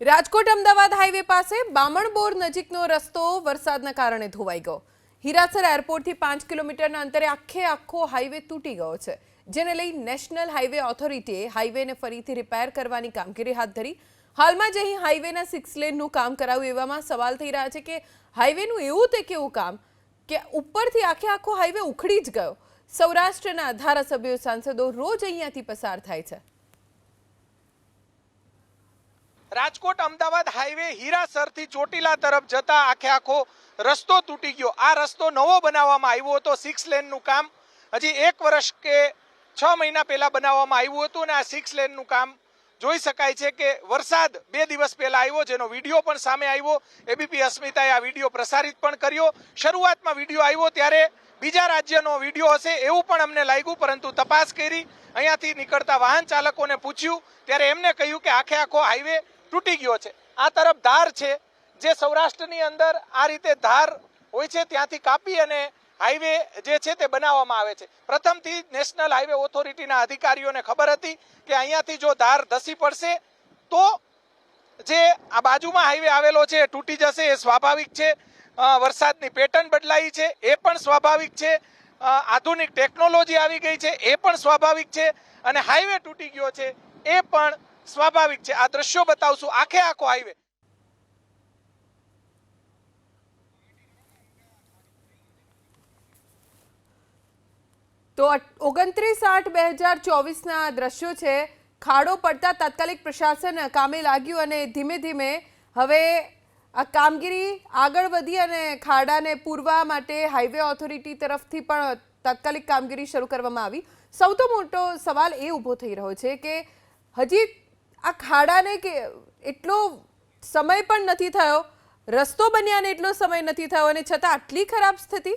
Rajkot Ahmedabad highway પાસે બામણબોર નજીકનો રસ્તો વરસાદના કારણે ધોવાઈ ગયો। હીરાસર એરપોર્ટથી 5 કિલોમીટરના અંતરે આખો હાઈવે તૂટી ગયો છે, જેને લઈ નેશનલ હાઈવે ઓથોરિટીએ હાઈવેને ફરીથી રિપેર કરવાની કામગીરી હાથ ધરી। હાલમાં જ અહીં હાઈવેના 6 લેનનું કામ કરાયું, એવામાં સવાલ થઈ રહ્યા છે કે હાઈવેનું એવું તે કેવું કામ કે ઉપરથી આખો હાઈવે ઉખડી જ ગયો। સૌરાષ્ટ્રના ધારાસભ્યો સાંસદો રોજ અહીંયાથી પસાર થાય છે। રાજકોટ અમદાવાદ હાઈવે હીરાસરથી ચોટીલા તરફ જતા આખો રસ્તો તૂટી ગયો। આ રસ્તો નવો બનાવવામાં આવ્યો હતો। 6 લેનનું કામ હજી 1 વર્ષ કે 6 મહિના પહેલા બનાવવામાં આવ્યું હતું અને આ 6 લેનનું કામ જોઈ શકાય છે કે વરસાદ 2 દિવસ પહેલા આવ્યો, જેનો વિડીયો પણ સામે આવ્યો। એબીપી અસ્મિતાએ આ વિડીયો પ્રસારિત પણ કર્યો। શરૂઆતમાં વિડીયો આવ્યો ત્યારે બીજા રાજ્યનો વિડીયો હશે એવું પણ અમને લાગ્યું, પરંતુ તપાસ કરી અહીંયાથી નીકળતા વાહન ચાલકોને પૂછ્યું ત્યારે એમને કહ્યું કે આખો હાઈવે તૂટી ગયો છે। આ તરફ ધાર છે, જે સૌરાષ્ટ્રની અંદર આ રીતે ધાર હોય છે, ત્યાંથી કાપી અને હાઈવે જે છે તે બનાવવામાં આવે છે। પ્રથમથી નેશનલ હાઈવે ઓથોરિટીના અધિકારીઓને ખબર હતી કે અહીંયાથી જો ધાર ધસી પડશે તો જે આ બાજુમાં હાઈવે આવેલો છે એ તૂટી જશે, એ સ્વાભાવિક છે। વરસાદની પેટર્ન બદલાઈ છે એ પણ સ્વાભાવિક છે, આધુનિક ટેકનોલોજી આવી ગઈ છે એ પણ સ્વાભાવિક છે, અને હાઈવે તૂટી ગયો છે એ પણ સ્વાભાવિક છે। આ દ્રશ્યો બતાવશું આખો હાઈવે। તો 29/8/2024ના દ્રશ્યો છે। ખાડો પડતા તાત્કાલિક પ્રશાસન કામે લાગ્યું અને ધીમે ધીમે હવે આ કામગીરી આગળ વધી અને ખાડાને પૂરવા માટે હાઈવે ઓથોરિટી તરફથી પણ તાત્કાલિક કામગીરી શરૂ કરવામાં આવી। સૌથી મોટો સવાલ એ ઊભો થઈ રહ્યો છે કે હજી આ ખાડાને કે એટલો સમય પણ નથી થયો, રસ્તો બન્યાને એટલો સમય નથી થયો, અને છતાં આટલી ખરાબ સ્થિતિ।